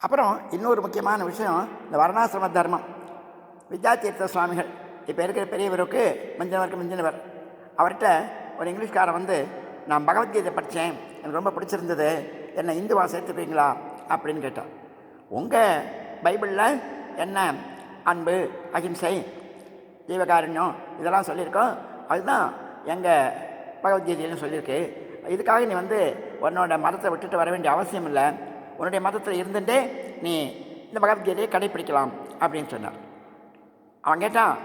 அப்புறம் இன்னொரு முக்கியமான விஷயம், இந்த வர்ணாசிரம தர்மம். வித்யாதீர்த்த சுவாமிகள் இப்போ இருக்கிற பெரியவருக்கு மிஞ்சினவருக்கு மிஞ்சினவர், அவர்கிட்ட ஒரு இங்கிலீஷ்காரன் வந்து, நான் பகவத்கீதை படித்தேன், எனக்கு ரொம்ப பிடிச்சிருந்தது, என்னை இந்துவா சேர்த்துப்பீங்களா அப்படின்னு கேட்டார். உங்கள் பைபிளில் என்ன அன்பு, அகிம்சை, ஜீவகாருண்யம் இதெல்லாம் சொல்லியிருக்கோம், அதுதான் எங்கள் பகவத்கீதையிலும் சொல்லியிருக்கு. இதுக்காக நீ வந்து உன்னோட மதத்தை விட்டுட்டு வர வேண்டிய அவசியம் இல்லை, உன்னுடைய மதத்தில் இருந்துட்டே நீ இந்த பகவத்கீதையை கடைப்பிடிக்கலாம் அப்படின்னு சொன்னார். அவன் கேட்டான்,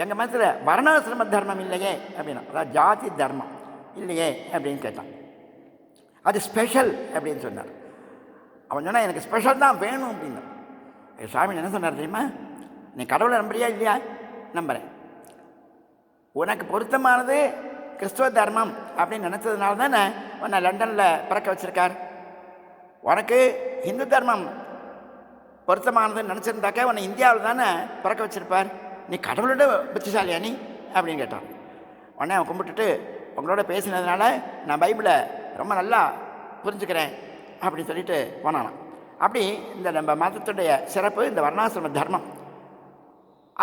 எங்கள் மதத்தில் வர்ணாசிரம தர்மம் இல்லையே அப்படின்னா, அதாவது ஜாதி தர்மம் இல்லையே அப்படின்னு கேட்டான். அது ஸ்பெஷல் அப்படின்னு சொன்னார். அவன் சொன்னால் எனக்கு ஸ்பெஷல் தான் வேணும் அப்படின்னு. சுவாமி என்ன சொன்னார் தெரியுமா? நீ கடவுளை நம்புறியா இல்லையா? நம்புகிறேன். உனக்கு பொருத்தமானது கிறிஸ்துவ தர்மம் அப்படின்னு நினச்சதுனால தானே உன்னை லண்டனில் பிறக்க வச்சுருக்கார். உனக்கு ஹிந்து தர்மம் பொருத்தமானதுன்னு நினச்சிருந்தாக்கா உன்னை இந்தியாவில் தானே பிறக்க வச்சுருப்பார். நீ கடவுளோட புத்திசாலியா நீ அப்படின்னு கேட்டான். உடனே அவன் கும்பிட்டுட்டு, உங்களோட பேசினதுனால நான் பைபிளை ரொம்ப நல்லா புரிஞ்சுக்கிறேன் அப்படின்னு சொல்லிட்டு போனானான். அப்படி இந்த நம்ம மதத்துடைய சிறப்பு இந்த வர்ணாசிரம தர்மம்.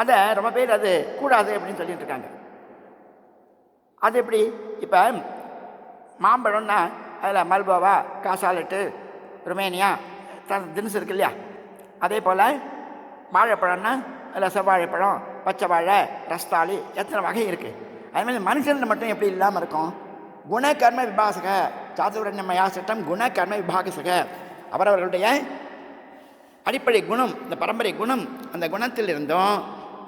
அதை ரொம்ப பேர் அது கூடாது அப்படின்னு சொல்லிட்டு இருக்காங்க. அது எப்படி? இப்போ மாம்பழம்னா அதில் மல்கோவா, காசாலட்டு, ருமேனியா தினசு இருக்கு இல்லையா? அதே போல் வாழைப்பழம்னா அதில் செவ்வாழைப்பழம், பச்சை வாழை, ரஸ்தாளி, எத்தனை வகை இருக்குது. அதுமாதிரி மனுஷன் மட்டும் எப்படி இல்லாமல் இருக்கும்? குணகர்ம விபாசக சாதுரண்யமயா சட்டம் குணகர்ம விபாகசக. அவரவர்களுடைய அடிப்படை குணம், இந்த பரம்பரை குணம், அந்த குணத்தில் இருந்தும்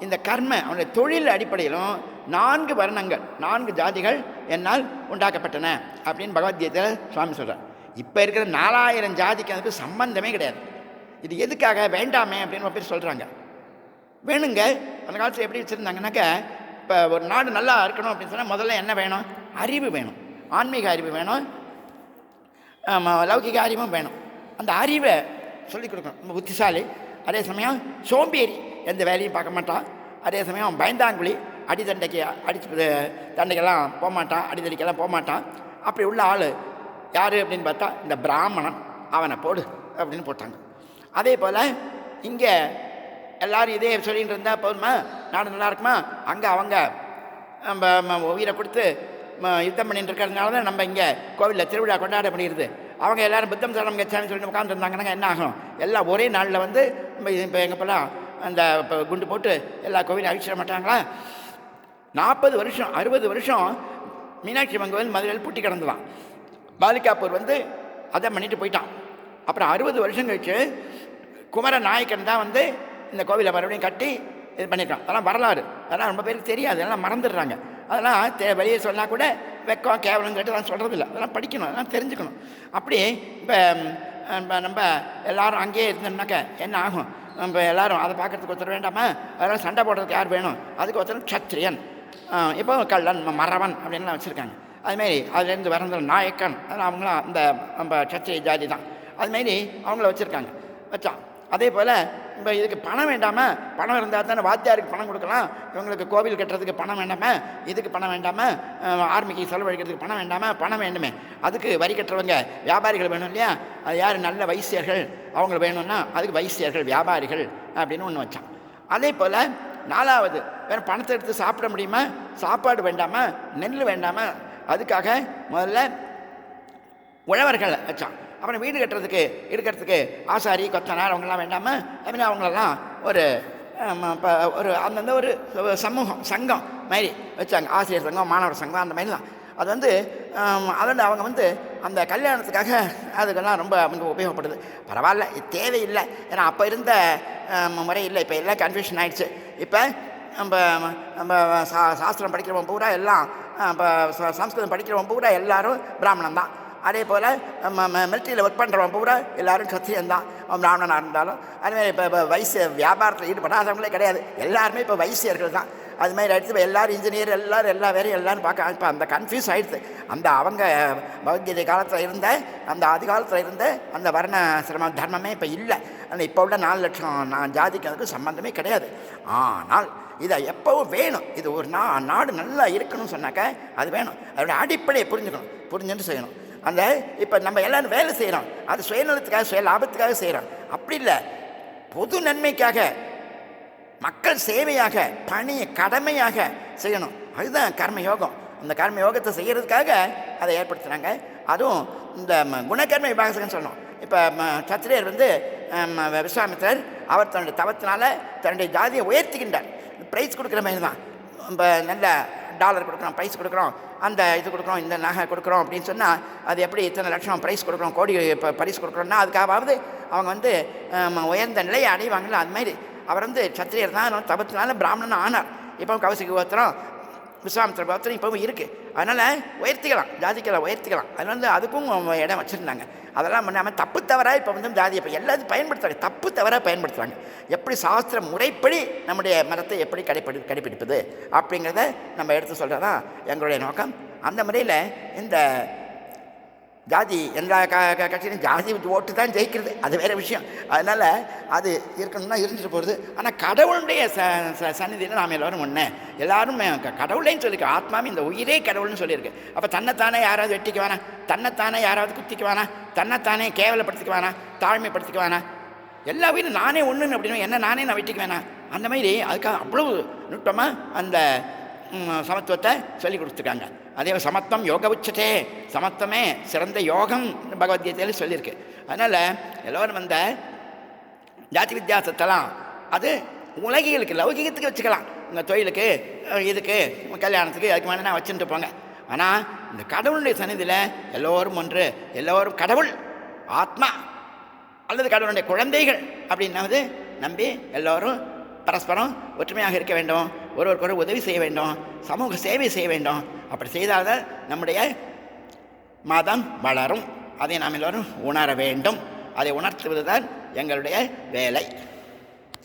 இந்த கர்ம அவனுடைய தொழில் அடிப்படையிலும் 4 வர்ணங்கள், 4 ஜாதிகள் என்னால் உண்டாக்கப்பட்டன அப்படின்னு பகவத்கீதையில் சுவாமி சொல்கிறார். இப்போ இருக்கிற 4000 ஜாதிக்கு அதுக்கு சம்பந்தமே கிடையாது. இது எதுக்காக வேண்டாமே அப்படின்னு பேர் சொல்கிறாங்க. வேணுங்க. அந்த காலத்தில் எப்படி வச்சுருந்தாங்கன்னாக்கா, இப்போ ஒரு நாடு நல்லா இருக்கணும் அப்படின்னு சொன்னால் முதல்ல என்ன வேணும்? அறிவு வேணும், ஆன்மீக அறிவு வேணும், லௌகிக அறிவும் வேணும். அந்த அறிவை சொல்லிக் கொடுக்கணும். ரொம்ப புத்திசாலி, அதே சமயம் சோம்பேறி, எந்த வேலையும் பார்க்க மாட்டான், அதே சமயம் பயந்தாங்குழி, தண்டைக்கெல்லாம் போகமாட்டான், அடித்தடிக்கெல்லாம் போகமாட்டான். அப்படி உள்ள ஆள் யார் அப்படின்னு பார்த்தா இந்த பிராமணன், அவனை போடு அப்படின்னு போட்டாங்க. அதே போல் இங்கே எல்லோரும் இதே சொல்லிகிட்டு இருந்தால் போதுமா, நாடு நல்லா இருக்குமா? அங்கே அவங்க நம்ம உயிரை கொடுத்து யுத்தம் பண்ணிட்டு இருக்கிறதுனால தான் நம்ம இங்கே கோவிலில் திருவிழா கொண்டாட முடியுது. அவங்க எல்லோரும் புத்தம் சரணம் கச்சான்னு சொல்லிட்டு உட்காந்துருந்தாங்கன்னா என்ன ஆகும்? எல்லாம் ஒரே நாளில் வந்து நம்ம இப்போ எங்கப்பெல்லாம் அந்த இப்போ குண்டு போட்டு எல்லா கோவிலும் அழிச்சிட மாட்டாங்களா? 40 வருஷம் 60 வருஷம் மீனாட்சி அம்மன் கோவில் மதுரையில் பூட்டி கிடந்துதான். பாலிகாப்பூர் வந்து அதை பண்ணிட்டு போயிட்டான். அப்புறம் 60 வருஷம் கழிச்சு குமர நாயக்கன் தான் வந்து இந்த கோவிலை மறுபடியும் கட்டி இது பண்ணியிருக்கான். அதெல்லாம் வரலாறு, அதெல்லாம் ரொம்ப பேருக்கு தெரியாது, அதெல்லாம் மறந்துடுறாங்க. அதெல்லாம் வெளியே சொன்னால் கூட வெக்கம் கேவலம் கேட்டு அதெல்லாம் சொல்கிறதில்ல. அதெல்லாம் படிக்கணும், அதெல்லாம் தெரிஞ்சுக்கணும். அப்படி இப்போ நம்ம எல்லோரும் அங்கேயே இருந்தோம்னாக்க என்ன ஆகும்? நம்ம எல்லோரும் அதை பார்க்குறதுக்கு ஒருத்தர் வேண்டாமா? அதெல்லாம் சண்டை போடுறதுக்கு யார் வேணும்? அதுக்கு ஒருத்தர் க்ஷத்ரியன், இப்போ கள்ளன், மறவன் அப்படின்லாம் வச்சுருக்காங்க. அதுமாரி அதுலேருந்து வரந்த நாயக்கன், அதெல்லாம் அவங்களாம் இந்த நம்ம க்ஷத்ரிய ஜாதி தான். அதுமாரி அவங்கள வச்சுருக்காங்க, வச்சான். அதே போல் இப்போ இதுக்கு பணம் வேண்டாமல்? பணம் இருந்தால் தானே வாத்தியாருக்கு பணம் கொடுக்கலாம், இவங்களுக்கு கோவில் கட்டுறதுக்கு பணம் வேண்டாமல், இதுக்கு பணம் வேண்டாமல், ஆர்மிக்கு செலவழிக்கிறதுக்கு பணம் வேண்டாமல்? பணம் வேண்டுமே. அதுக்கு வரி கட்டுறவங்க வியாபாரிகள் வேணும் இல்லையா? அது யார்? நல்ல வைசியர்கள், அவங்க வேணும்னா அதுக்கு வைசியர்கள், வியாபாரிகள் அப்படின்னு ஒன்று வச்சான். அதே போல் 4வது வேறு பணத்தை எடுத்து சாப்பிட முடியுமா? சாப்பாடு வேண்டாமல், நெல் வேண்டாமல், அதுக்காக முதல்ல உழவர்கள் வச்சான். அப்புறம் வீடு கட்டுறதுக்கு இருக்கிறதுக்கு ஆசாரி, கொத்தனார் அவங்களாம் வேண்டாமல், அதுமாதிரி அவங்களெல்லாம் ஒரு அந்தந்த ஒரு சமூகம், சங்கம் மாதிரி வச்சாங்க. ஆசிரியர் சங்கம், மாணவர் சங்கம், அந்த மாதிரி தான். அது வந்து அதில் அவங்க வந்து அந்த கல்யாணத்துக்காக அதுக்கெல்லாம் ரொம்ப வந்து உபயோகப்படுது. பரவாயில்ல, இது தேவையில்லை. ஏன்னா அப்போ இருந்த முறை இல்லை, இப்போ எல்லாம் கன்ஃபியூஷன் ஆகிடுச்சு. இப்போ நம்ம சாஸ்திரம் படிக்கிறவன் பூரா எல்லாம், இப்போ சம்ஸ்கிருதம் படிக்கிறவன் பூரா எல்லோரும் பிராமணன் தான். அதே போல் மிலிட்ரியில் ஒர்க் பண்ணுறவன் பூரா எல்லோரும் சத்திரியன் தான், பிராமணனாக இருந்தாலும். அதுமாதிரி இப்போ வைசிய வியாபாரத்தில் ஈடுபடாதவங்களே கிடையாது, எல்லாருமே இப்போ வைசியர்கள் தான். அதுமாதிரி ஆகிடுச்சு. இப்போ எல்லோரும் இன்ஜினியர், எல்லோரும் எல்லா வேலையும் எல்லோரும் பார்க்க இப்போ அந்த கன்ஃபியூஸ் ஆகிடுது. அந்த அவங்க பகவத்கீதை காலத்தில் இருந்த, அந்த ஆதி காலத்தில் இருந்த அந்த வர்ண சிரம தர்மமே இப்போ இல்லை. ஆனால் இப்போ உள்ள 4 லட்சம் ஜாதிக்கு அதுக்கு சம்பந்தமே கிடையாது. ஆனால் இதை எப்போவும் வேணும். இது ஒரு நாடு நல்லா இருக்கணும்னு சொன்னாக்க அது வேணும். அதோடய அடிப்படையை புரிஞ்சுக்கணும், புரிஞ்சுட்டு செய்யணும். அந்த இப்போ நம்ம எல்லோரும் வேலை செய்கிறோம், அது சுயநலத்துக்காக சுய லாபத்துக்காக செய்கிறோம். அப்படி இல்லை, பொது நன்மைக்காக மக்கள் சேவையாக பணியை கடமையாக செய்யணும். அதுதான் கர்மயோகம். அந்த கர்மயோகத்தை செய்கிறதுக்காக அதை ஏற்படுத்துகிறாங்க. அதுவும் இந்த குணகர்ம விபாகசகன்னு சொல்லணும். இப்போ சத்திரியர் விஸ்வாமித்திரர் அவர் தன்னுடைய தவத்தினால தன்னுடைய ஜாதியை உயர்த்திக்கின்றார். ப்ரைஸ் கொடுக்குற மாதிரி தான். இப்போ நல்ல டாலர் கொடுக்குறோம், ப்ரைஸ் கொடுக்குறோம், அந்த இது கொடுக்குறோம், இந்த நகை கொடுக்குறோம் அப்படின்னு சொன்னால் அது எப்படி இத்தனை லட்சம் ப்ரைஸ் கொடுக்குறோம், கோடி பரிசு கொடுக்குறோன்னா அதுக்காவது அவங்க உயர்ந்த நிலையை அடைவாங்கள்ல. அது மாதிரி அவர் சத்திரியர் தான் தபத்தினால பிராமணன் ஆனார். இப்போ கௌசிக கோத்திரம், விஸ்வாமித்திர கோத்திரம் இப்போவும் இருக்குது. அதனால் உயர்த்திக்கலாம், ஜாதிகளை உயர்த்திக்கலாம். அது அதுக்கும் இடம் வச்சுருந்தாங்க. அதெல்லாம் பண்ணாமல் தப்பு தவறாக இப்போ ஜாதியை இப்போ எல்லாத்தையும் பயன்படுத்துகிறாங்க, தப்பு தவறாக பயன்படுத்துகிறாங்க. எப்படி சாஸ்திர முறைப்படி நம்முடைய மதத்தை எப்படி கடைப்பிடிப்பது அப்படிங்கிறத நம்ம எடுத்து சொல்கிறதான் எங்களுடைய நோக்கம். அந்த முறையில் இந்த ஜாதி எல்லா கட்சியிலும் ஜாதி ஓட்டு தான் ஜெயிக்கிறது, அது வேறு விஷயம். அதனால் அது இருக்கணும்னா இருந்துட்டு போகிறது. ஆனால் கடவுளுடைய சந்நிதியில் நாம் எல்லோரும் ஒன்று, எல்லோரும் கடவுளேன்னு சொல்லியிருக்கோம். ஆத்மாவும் இந்த உயிரே கடவுள்னு சொல்லியிருக்கு. அப்போ தன்னைத்தானே யாராவது வெட்டிக்க வேணாம், தன்னைத்தானே யாராவது குத்திக்க வேணாம், தன்னைத்தானே கேவலப்படுத்திக்க வேணாம், தாழ்மைப்படுத்திக்க வேணாம். எல்லா உயிரும் நானே ஒன்றுன்னு அப்படின்னு என்ன நானே நான் வெட்டிக்க வேணாம். அந்த மாதிரி அதுக்காக அவ்வளவு நுட்பமாக அந்த சமத்துவத்தை சொல்லி கொடுத்துருக்காங்க. அதே சமத்துவம் யோக உச்சத்தே, சமத்துவமே சிறந்த யோகம் பகவத்கீதையில் சொல்லியிருக்கு. அதனால் எல்லோரும் ஜாதி வித்தியாசத்தெல்லாம் அது உலகிகளுக்கு லௌகிகத்துக்கு வச்சுக்கலாம், உங்கள் தொழிலுக்கு, இதுக்கு, கல்யாணத்துக்கு, அதுக்கு மேலே நான் வச்சுட்டு போங்க. ஆனால் இந்த கடவுளுடைய சன்னிதியில் எல்லோரும் ஒன்று, எல்லோரும் கடவுள் ஆத்மா அல்லது கடவுளுடைய குழந்தைகள் அப்படின்னாவது நம்பி எல்லோரும் பரஸ்பரம் ஒற்றுமையாக இருக்க வேண்டும், ஒருவருக்கொரு உதவி செய்ய வேண்டும், சமூக சேவை செய்ய வேண்டும். அப்படி செய்தால்தான் நம்முடைய மதம் வளரும். அதை நாம் எல்லோரும் உணர வேண்டும். அதை உணர்த்துவது தான் எங்களுடைய வேலை.